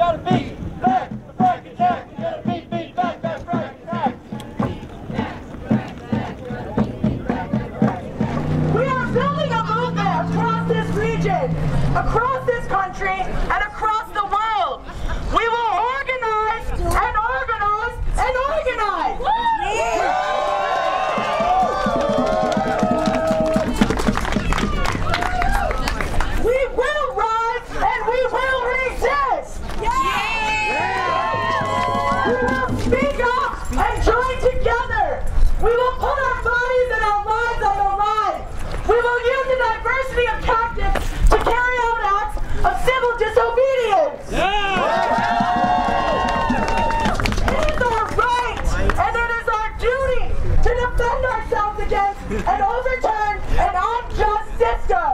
gotta beat back the frack attack. We gotta beat back that frack attack. We are building a movement across this region, across this country, and across the world. We will organize and organize and organize. We will rise and we will resist. We will speak up and join together. We will put our bodies and our lives on the line. We will use the diversity of tactics to carry out acts of civil disobedience. It is our right and it is our duty to defend ourselves against and overturn an unjust system.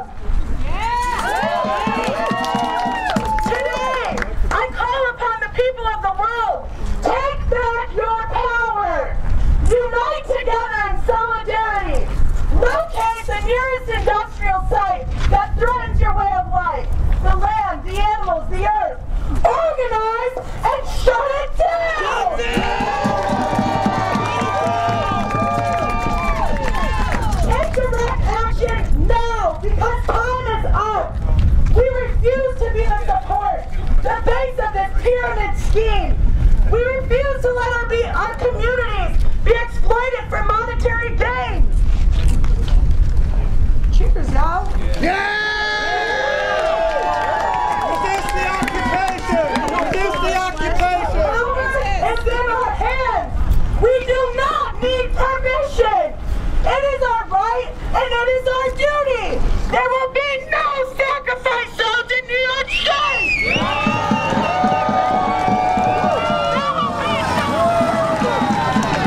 Today, I call upon the people of the world, take back your power. Unite together in solidarity. Locate the nearest industrial site that threatens your way of life. The land, the animals, the earth. Organize and shut it down! Take direct action now, because time is up. We refuse to be the support, the base of this pyramid scheme. We refuse to let our communities be exploited for monetary gains. Cheers, y'all. Resist the occupation! Resist the occupation! Power is in our hands. We do not need permission. It is our right and it is our duty. There will be no sacrifice zones in New York State.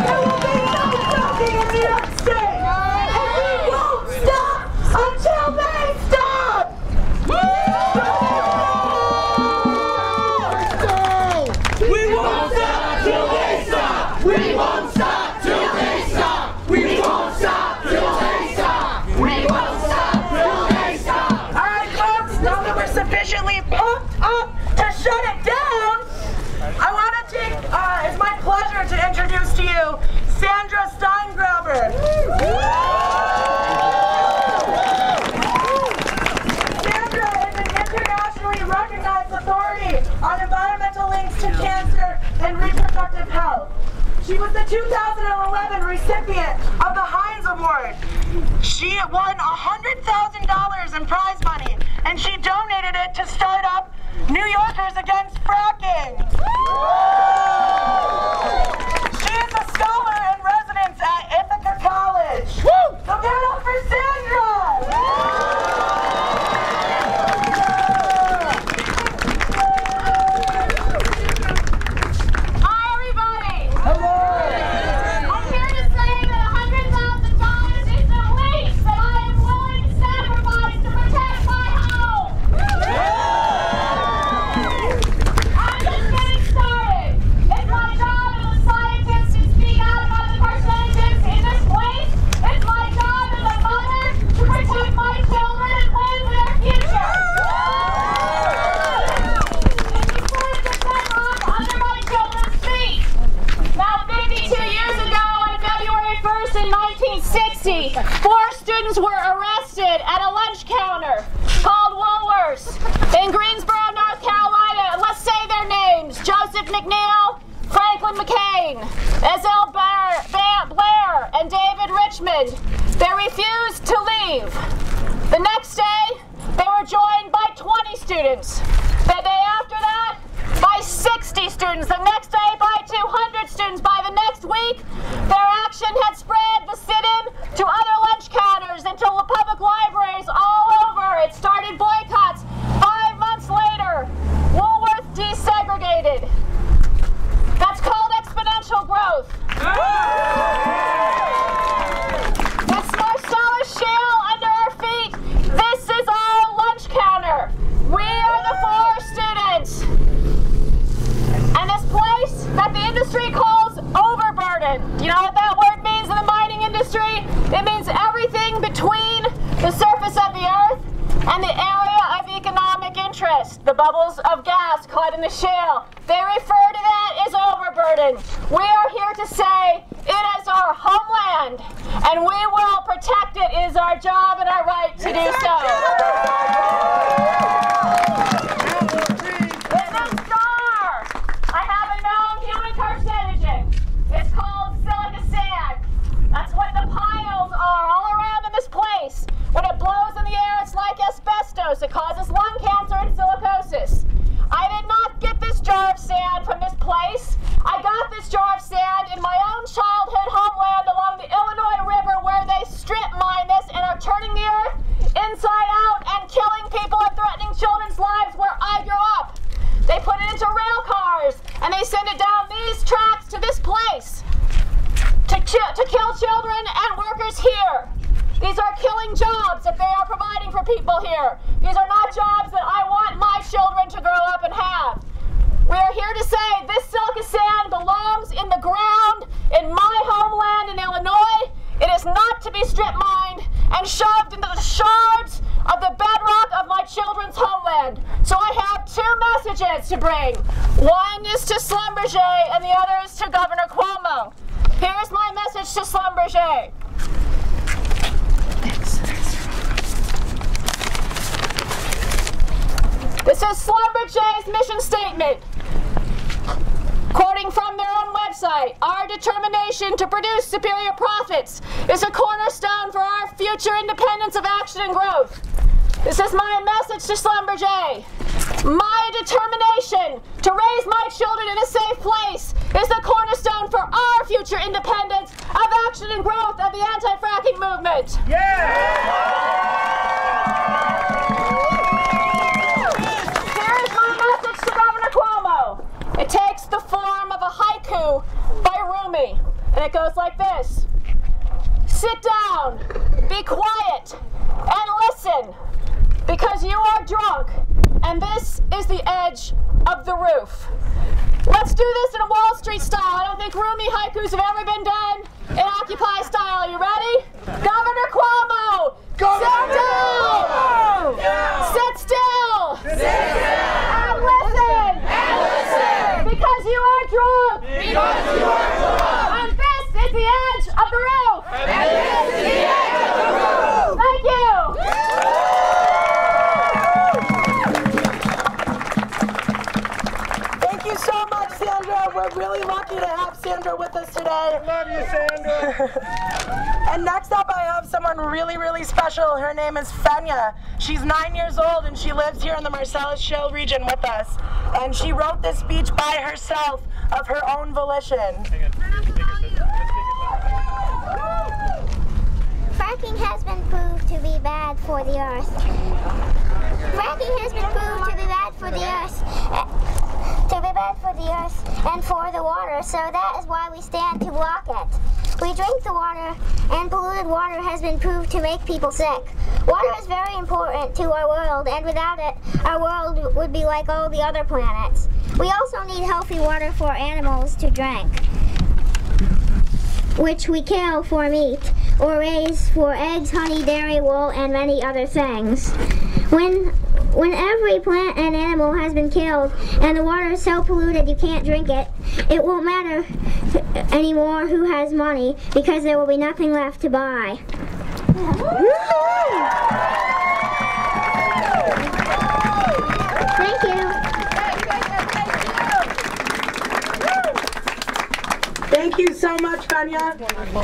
There will be no fracking in New York State. And we won't stop until they stop. We won't stop till they stop. We won't stop till they stop. We won't stop till they stop. We won't stop till they stop. All right, folks, now that we're sufficiently pumped up to shut it down, I want to take, it's my pleasure to introduce to you Sandra Steingraber. Sandra is an internationally recognized authority on environmental links to cancer and reproductive health. She was the 2011 recipient of the Heinz Award. She won $100,000 in prize money, and she donated it to start up New Yorkers Against Fracking. She is a scholar in residence at Ithaca College. So give it up for Sandra! Hi, everybody. Hello. I'm here to say that $100,000 is the least that I am willing to sacrifice to protect my home. I'm just getting started. It's my job as a scientist to speak out about the carcinogens in this place. It's my job as a mother to protect my children and plan for their future. Under my children's feet. Now, 52 years ago, on February 1st in 1960, 4 students were arrested at a lunch counter called Woolworths in Greensboro, North Carolina. Let's say their names: Joseph McNeil, Franklin McCain, Ezell Blair, and David Richmond. They refused to leave. The next day, they were joined by 20 students. The day after that, by 60 students. The next day, by 200 students. By the next week, their action had spread the sit-in to other lunch counters, into the public libraries all over. It started boycotts. 5 months later, Woolworth desegregated. That's called exponential growth. That's Marcellus Shale under our feet. This is our lunch counter. We are the 4 students. And this place that the industry calls overburden. You know what that word means in the mining industry? It means everything between the surface of the earth and the area of economic interest. the bubbles of gas caught in the shale. They refer to that as overburden. We are here to say it is our homeland, and we will protect it. It is our job and our right to do so. In this jar, I have a known human carcinogen. It's called silica sand. That's what the piles are all around in this place. When it blows in the air, it's like asbestos. It causes lung cancer and silicosis. I did not get this jar of sand from this place. I got this jar of sand in my own childhood homeland along the Illinois River, where they strip mine this and are turning the earth inside out and killing people and threatening children's lives where I grew up. They put it into rail cars and they send it down these tracks to this place to kill children and workers here. These are killing jobs that they are providing for people here. These are not jobs that I want my children to grow up and have. We are here to say this silica sand belongs in the ground in my homeland in Illinois. It is not to be strip mined and shoved into the shards of the bedrock of my children's homeland. So I have two messages to bring. One is to Schlumberger and the other is to Governor Cuomo. Here's my message to Schlumberger. This is Schlumberger's mission statement. Quoting from their own website, our determination to produce superior profits is a cornerstone for our future independence of action and growth. This is my message to Schlumberger. My determination to raise my children in a safe place is the cornerstone for our future independence of action and growth of the anti-fracking movement. It takes the form of a haiku by Rumi, and it goes like this. Sit down, be quiet, and listen, because you are drunk, and this is the edge of the roof. Let's do this in a Wall Street style. I don't think Rumi haikus have ever been done in Occupy style. Are you ready? Governor Cuomo, sit down! Sit still! And listen! Because you are drunk! And this is the edge of the roof! Thank you! Thank you so much, Sandra. We're really lucky to have Sandra with us today. I love you, Sandra. And next up, I have someone really, really special. Her name is Fenya. She's 9 years old, and she lives here in the Marcellus Shale region with us. And she wrote this speech by herself of her own volition. Fracking has been proved to be bad for the earth. Fracking has been proved to be bad for the earth. And for the water, so that is why we stand to block it. We drink the water, and polluted water has been proved to make people sick. Water is very important to our world, and without it, our world would be like all the other planets. We also need healthy water for animals to drink, which we kill for meat, or raise for eggs, honey, dairy, wool, and many other things. When every plant and animal has been killed and the water is so polluted you can't drink it, it won't matter anymore who has money, because there will be nothing left to buy. Thank you. Thank you so much, Fenya.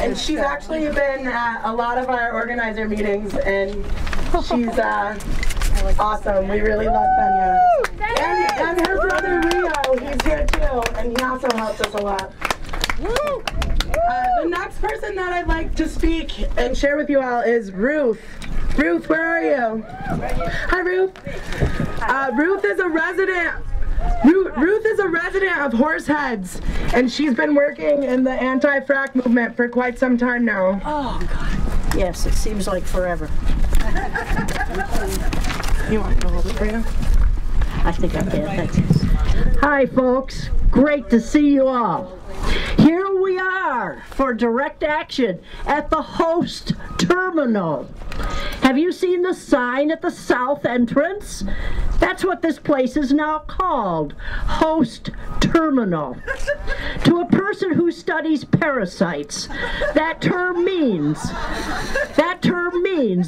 And she's actually been at a lot of our organizer meetings, and she's awesome. We really love Fenya. And her brother Rio, he's here too, and he also helps us a lot. The next person that I'd like to speak and share with you all is Ruth. Ruth, where are you? Hi, Ruth. Ruth is a resident of Horseheads, and she's been working in the anti-frack movement for quite some time now. Oh, God. Yes, it seems like forever. You want to go over there? I think I can, thanks. Hi folks, great to see you all. Here we are are for direct action at the host terminal. Have you seen the sign at the south entrance? That's what this place is now called, host terminal. To a person who studies parasites, that term means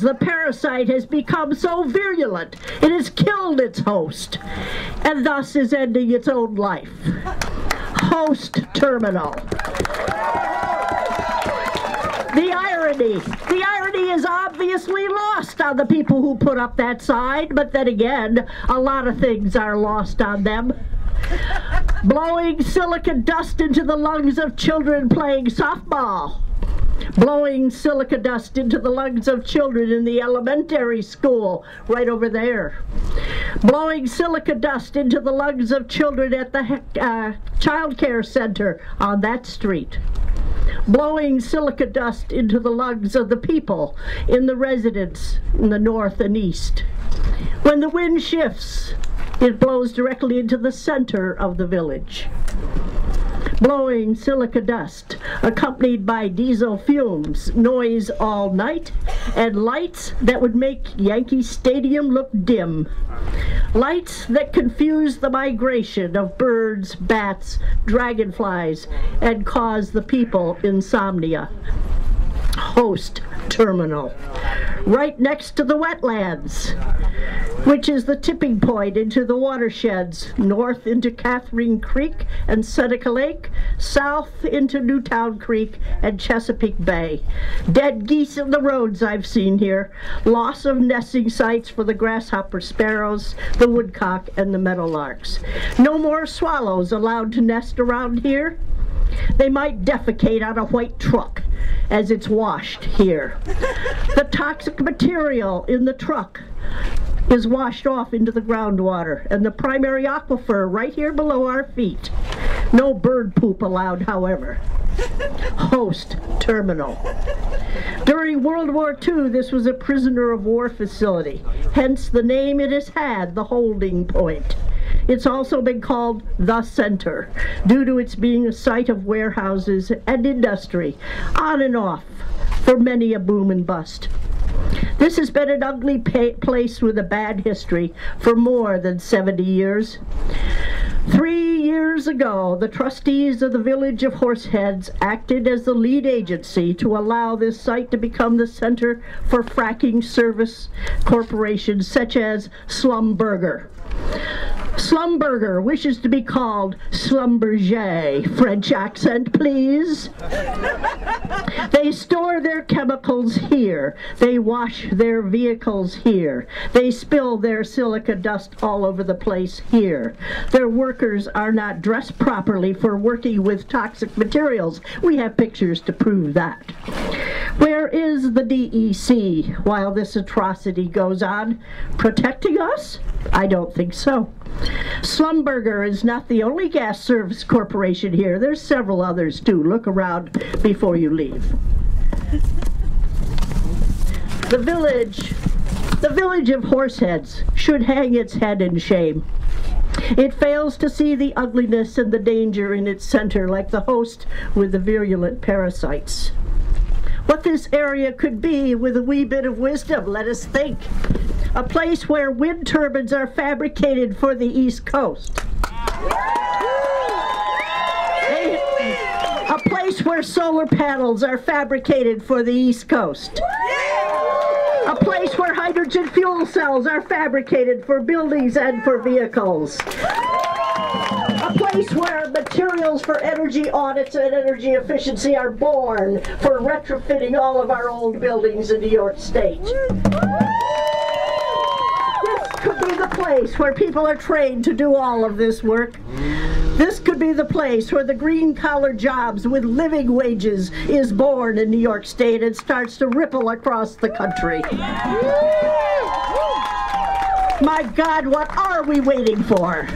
the parasite has become so virulent it has killed its host and thus is ending its own life. Host terminal. The irony is obviously lost on the people who put up that sign, but then again, a lot of things are lost on them. Blowing silica dust into the lungs of children playing softball. Blowing silica dust into the lungs of children in the elementary school right over there. Blowing silica dust into the lungs of children at the child care center on that street. Blowing silica dust into the lungs of the people in the residence in the north and east. When the wind shifts, it blows directly into the center of the village. Blowing silica dust, accompanied by diesel fumes, noise all night, and lights that would make Yankee Stadium look dim. Lights that confuse the migration of birds, bats, dragonflies, and cause the people insomnia. Host terminal, right next to the wetlands, which is the tipping point into the watersheds, north into Catherine Creek and Seneca Lake, south into Newtown Creek and Chesapeake Bay. Dead geese in the roads I've seen here, loss of nesting sites for the grasshopper sparrows, the woodcock, and the meadowlarks. No more swallows allowed to nest around here. They might defecate on a white truck as it's washed here. The toxic material in the truck is washed off into the groundwater and the primary aquifer right here below our feet. No bird poop allowed, however. Host terminal. During World War II, this was a prisoner of war facility, hence the name it has had, the holding point. It's also been called the center, due to its being a site of warehouses and industry, on and off, for many a boom and bust. This has been an ugly place with a bad history for more than 70 years. 3 years ago, the trustees of the village of Horseheads acted as the lead agency to allow this site to become the center for fracking service corporations such as Schlumberger. Schlumberger wishes to be called Schlumberger. French accent, please. They store their chemicals here. They wash their vehicles here. They spill their silica dust all over the place here. Their workers are not dressed properly for working with toxic materials. We have pictures to prove that. Where is the DEC while this atrocity goes on? Protecting us? I don't think so. Schlumberger is not the only gas service corporation here. There's several others too. Look around before you leave. The village of Horseheads should hang its head in shame. It fails to see the ugliness and the danger in its center, like the host with the virulent parasites. What this area could be with a wee bit of wisdom, let us think. A place where wind turbines are fabricated for the East Coast. A place where solar panels are fabricated for the East Coast. A place where hydrogen fuel cells are fabricated for buildings and for vehicles. A place where materials for energy audits and energy efficiency are born for retrofitting all of our old buildings in New York State. This could be the place where people are trained to do all of this work. This could be the place where the green-collar jobs with living wages is born in New York State and starts to ripple across the country. My God, what are we waiting for?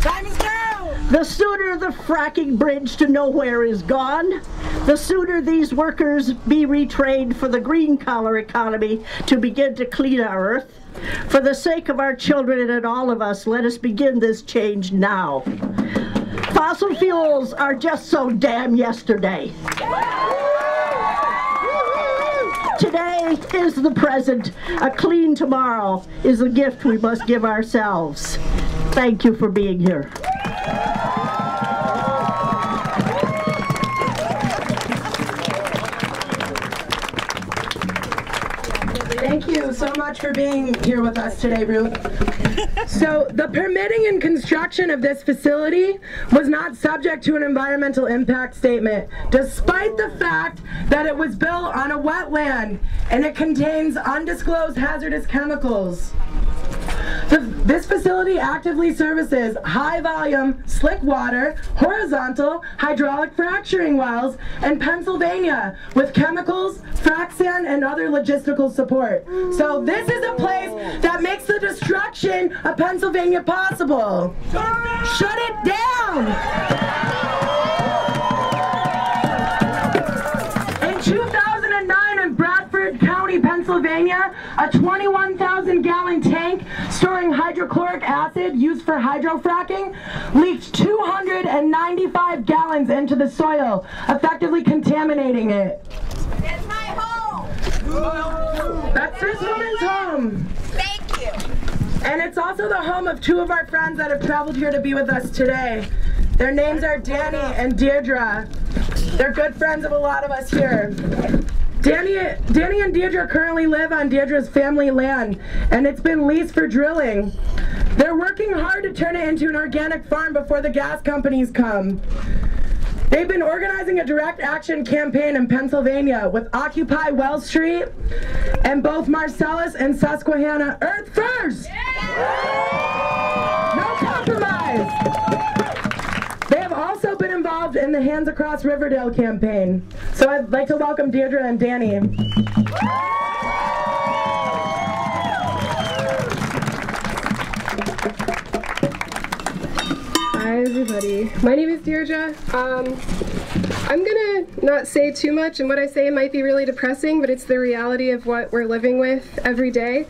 Time is now! The sooner the fracking bridge to nowhere is gone, the sooner these workers be retrained for the green-collar economy to begin to clean our earth. For the sake of our children and all of us, let us begin this change now. Fossil fuels are just so damn yesterday. Today is the present. A clean tomorrow is a gift we must give ourselves. Thank you for being here. Thank you so much for being here with us today, Ruth. So the permitting and construction of this facility was not subject to an environmental impact statement, despite the fact that it was built on a wetland and it contains undisclosed hazardous chemicals. This facility actively services high-volume, slick water, horizontal, hydraulic fracturing wells in Pennsylvania with chemicals, frac sand, and other logistical support. So this is a place that makes the destruction of Pennsylvania possible. Shut it down! In 2009 in Bradford County, Pennsylvania, a 21,000-gallon tank storing hydrochloric acid used for hydro-fracking leaked 295 gallons into the soil, effectively contaminating it. It's my home. That's this woman's home. Thank you. And it's also the home of two of our friends that have traveled here to be with us today. Their names are Danny and Deirdre. They're good friends of a lot of us here. Danny and Deirdre currently live on Deirdre's family land, and it's been leased for drilling. They're working hard to turn it into an organic farm before the gas companies come. They've been organizing a direct action campaign in Pennsylvania with Occupy Wells Street and both Marcellus and Susquehanna Earth First! No compromise! They have also been involved in the Hands Across Riverdale campaign. So I'd like to welcome Deirdre and Danny. Hi everybody, my name is Deirdre. I'm gonna not say too much, and what I say might be really depressing, but it's the reality of what we're living with every day.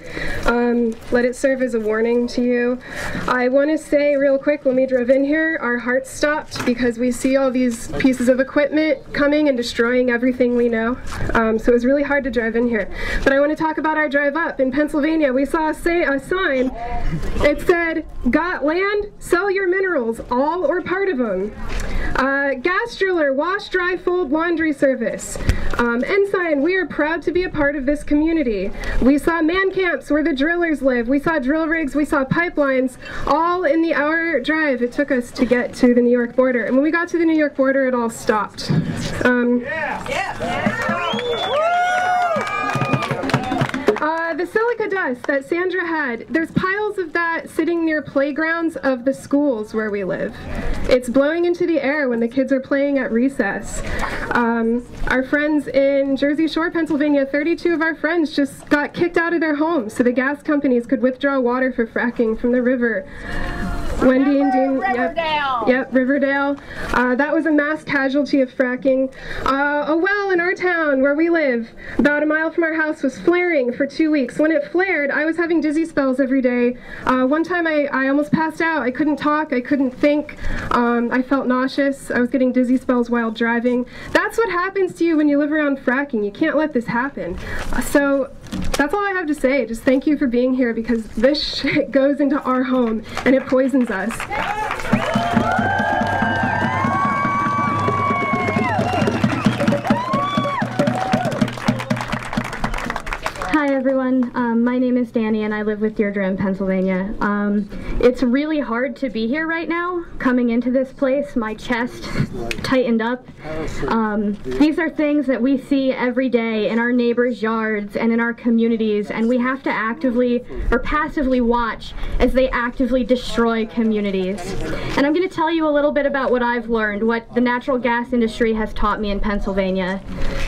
Let it serve as a warning to you. I want to say real quick, when we drove in here, our hearts stopped because we see all these pieces of equipment coming and destroying everything we know. So it was really hard to drive in here. But I want to talk about our drive up. In Pennsylvania, we saw a sign. It said, "Got land? Sell your minerals, all or part of them." Gas driller, wash, dry, fold, laundry service. Ensign, we are proud to be a part of this community. We saw man camps where the drillers live. We saw drill rigs, we saw pipelines, all in the hour drive it took us to get to the New York border. And when we got to the New York border, it all stopped. The silica dust that Sandra had, there's piles of that sitting near playgrounds of the schools where we live. It's blowing into the air when the kids are playing at recess. Our friends in Jersey Shore, Pennsylvania, 32 of our friends just got kicked out of their homes so the gas companies could withdraw water for fracking from the river. Wendy and Dean, yep, Riverdale. That was a mass casualty of fracking. A well in our town where we live, about a mile from our house, was flaring for 2 weeks. When it flared, I was having dizzy spells every day. One time I almost passed out. I couldn't talk, I couldn't think. I felt nauseous. I was getting dizzy spells while driving. That's what happens to you when you live around fracking. You can't let this happen. So that's all I have to say. Just thank you for being here, because this shit goes into our home and it poisons us. Hi everyone, my name is Danny and I live with Deirdre in Pennsylvania. It's really hard to be here right now. Coming into this place, my chest tightened up. These are things that we see every day in our neighbors' yards and in our communities, and we have to actively or passively watch as they actively destroy communities. And I'm going to tell you a little bit about what I've learned, what the natural gas industry has taught me in Pennsylvania.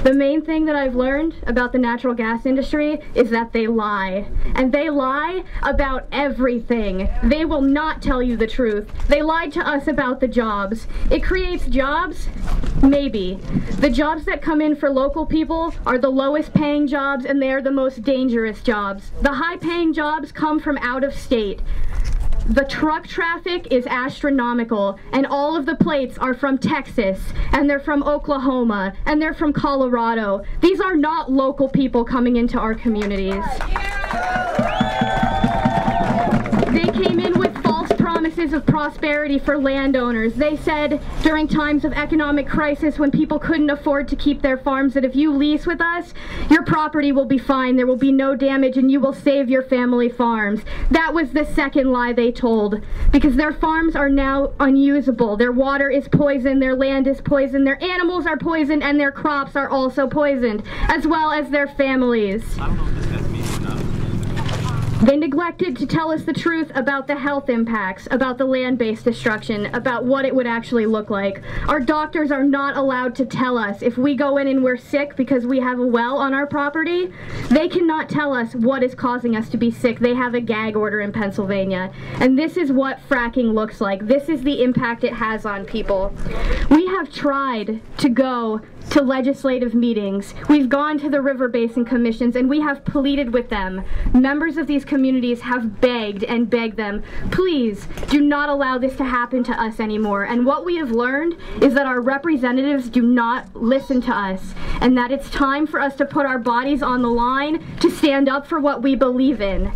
The main thing that I've learned about the natural gas industry is that they lie. And they lie about everything. They will not tell you the truth. They lied to us about the jobs. It creates jobs? Maybe. The jobs that come in for local people are the lowest paying jobs, and they are the most dangerous jobs. The high paying jobs come from out of state. The truck traffic is astronomical, and all of the plates are from Texas, and they're from Oklahoma, and they're from Colorado. These are not local people coming into our communities. They came in with false promises of prosperity for landowners. They said during times of economic crisis when people couldn't afford to keep their farms that if you lease with us, your property will be fine, there will be no damage, and you will save your family farms. That was the second lie they told, because their farms are now unusable. Their water is poisoned, their land is poisoned, their animals are poisoned, and their crops are also poisoned, as well as their families. I don't know if this has meaning or not. They neglected to tell us the truth about the health impacts, about the land-based destruction, about what it would actually look like. Our doctors are not allowed to tell us if we go in and we're sick because we have a well on our property. They cannot tell us what is causing us to be sick. They have a gag order in Pennsylvania. And this is what fracking looks like. This is the impact it has on people. We have tried to go to legislative meetings. We've gone to the river basin commissions and we have pleaded with them. Members of these communities have begged and begged them, please do not allow this to happen to us anymore. And what we have learned is that our representatives do not listen to us, and that it's time for us to put our bodies on the line to stand up for what we believe in.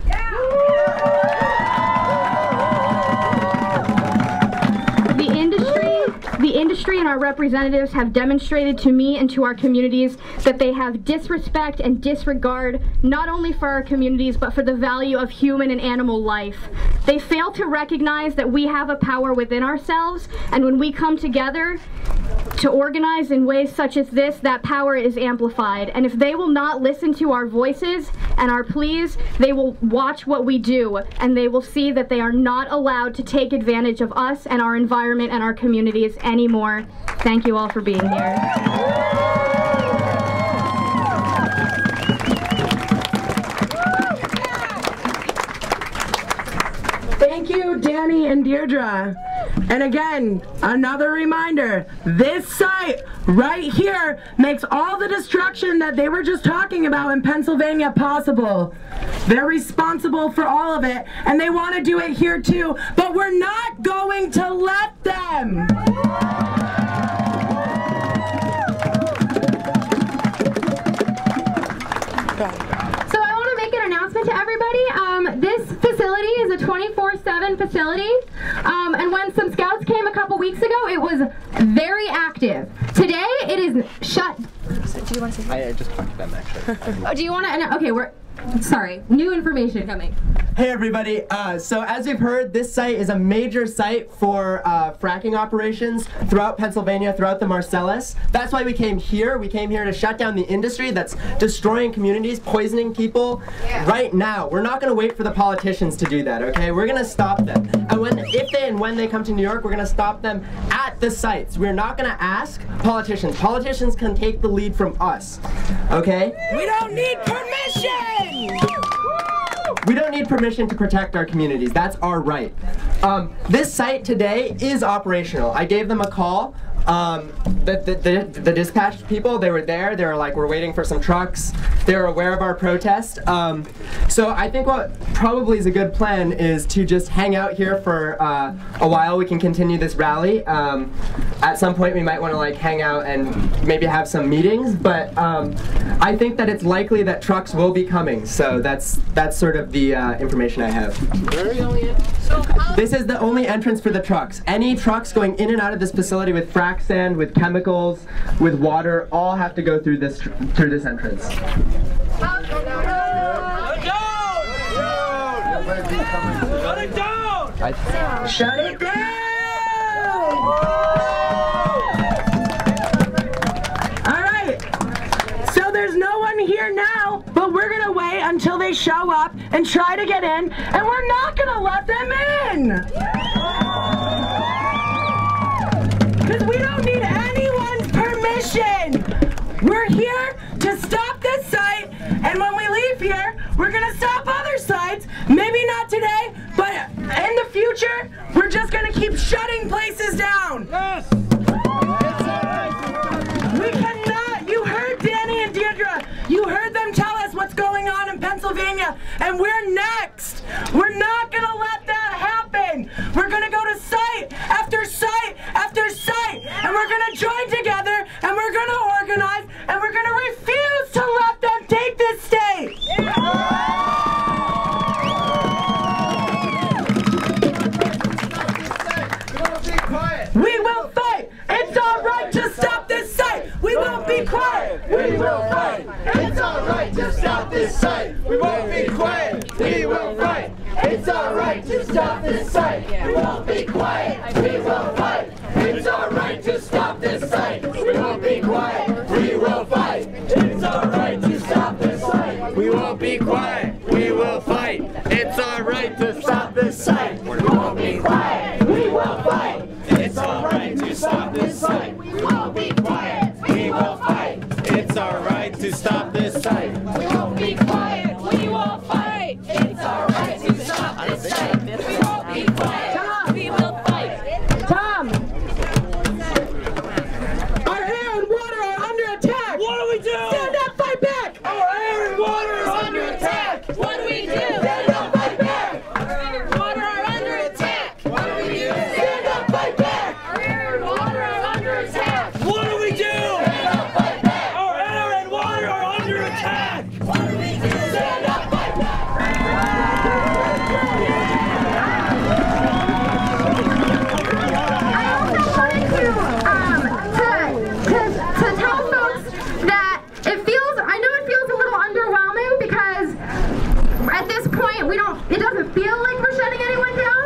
The industry and our representatives have demonstrated to me and to our communities that they have disrespect and disregard not only for our communities but for the value of human and animal life. They fail to recognize that we have a power within ourselves, and when we come together to organize in ways such as this, that power is amplified. And if they will not listen to our voices and our pleas, they will watch what we do, and they will see that they are not allowed to take advantage of us and our environment and our communities anymore. Thank you all for being here. Thank you, Danny and Deirdre. And again, another reminder, this site right here makes all the destruction that they were just talking about in Pennsylvania possible. They're responsible for all of it, and they want to do it here too, but we're not going to let them. So I want to make an announcement to everybody. This facility is a 24/7 facility, and when some scouts came a couple weeks ago, it was very active. Today, it is shut. Do you want to say? I just talked to them actually. Oh, do you want to? Okay, sorry, new information coming. Hey everybody, so as we've heard, this site is a major site for fracking operations throughout Pennsylvania, throughout the Marcellus. That's why we came here. We came here to shut down the industry that's destroying communities, poisoning people right now. We're not going to wait for the politicians to do that, okay? We're going to stop them. And when they come to New York, we're going to stop them at the sites. We're not going to ask politicians. Politicians can take the lead from us, okay? We don't need permission! We don't need permission to protect our communities. That's our right. This site today is operational. I gave them a call. The dispatch people, they were there. They were like, we're waiting for some trucks. They were aware of our protest. So I think what probably is a good plan is to just hang out here for a while. We can continue this rally. At some point we might want to like hang out and maybe have some meetings, but I think that it's likely that trucks will be coming. So that's sort of the information I have. This is the only entrance for the trucks. Any trucks going in and out of this facility with frack sand, with chemicals, with water, all have to go through this entrance. Shut it down! Shut it down! Alright, so there's no one here now, but we're gonna wait until they show up and try to get in, and we're not gonna let them in! Because we don't need anyone's permission! We're here to stop this site, and when we leave here, we're gonna stop other sites. Maybe not today, but in the future, we're just gonna keep shutting places down. Yes. We cannot. You heard Danny and Deirdre. You heard them tell us what's going on in Pennsylvania, and we're next. We're not gonna let that happen. this site. We won't be quiet, we will fight. It's our right to stop this site. We won't be quiet, we will fight. It's our right to stop this site. We won't be quiet, we will fight. It's our right to stop this site. We won't be quiet, we will fight. It's our right to stop this site. We won't be quiet, we will fight. It's our right to stop this site. We won't be quiet, we will fight. It's our right to stop this site. We won't be quiet, we will fight. Tom! Our air and water are under attack! What do we do? Stand up, fight back! Our air and water is under attack! What do we do? Stand up, fight back! Our air and water are under attack! What do we do? Stand up, fight back! Our air and water are under attack! What do we do? Stand up, fight back! Our air and water are under attack! What do we do? Stand up, fight back! I also wanted to tell folks that I know it feels a little underwhelming because at this point it doesn't feel like we're shutting anyone down,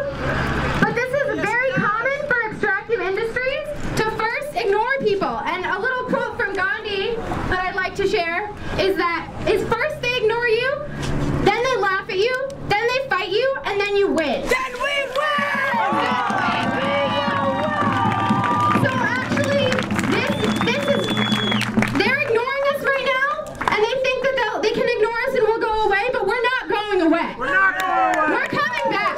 but this is very common for extractive industries to first ignore people. And a little quote from Gandhi that I'd like to share is first they ignore you, then they laugh at you, then they fight you, and then you win. Then we win! So actually, they're ignoring us right now, and they think that they can ignore us and we'll go away, but we're not going away. We're not going away! We're coming back.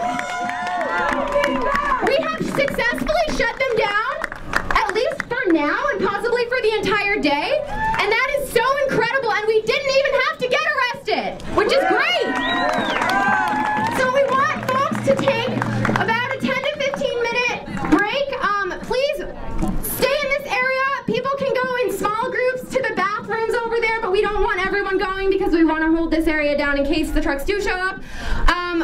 We have successfully shut them down, at least for now and possibly for the entire day, and that is so incredible, and we didn't even have to get arrested, which is great. So we want folks to take about a 10 to 15 minute break. Please stay in this area. People can go in small groups to the bathrooms over there, but we don't want everyone going because we want to hold this area down in case the trucks do show up.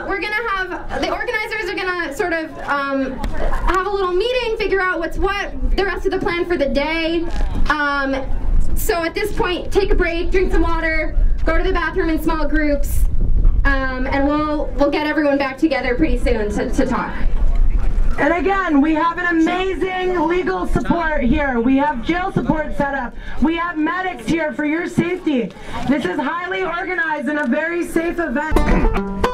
We're gonna have, the organizers are gonna sort of have a little meeting, figure out what's what, the rest of the plan for the day. So at this point, take a break, drink some water, go to the bathroom in small groups, and we'll get everyone back together pretty soon to talk. And again, we have an amazing legal support here. We have jail support set up. We have medics here for your safety. This is highly organized and a very safe event.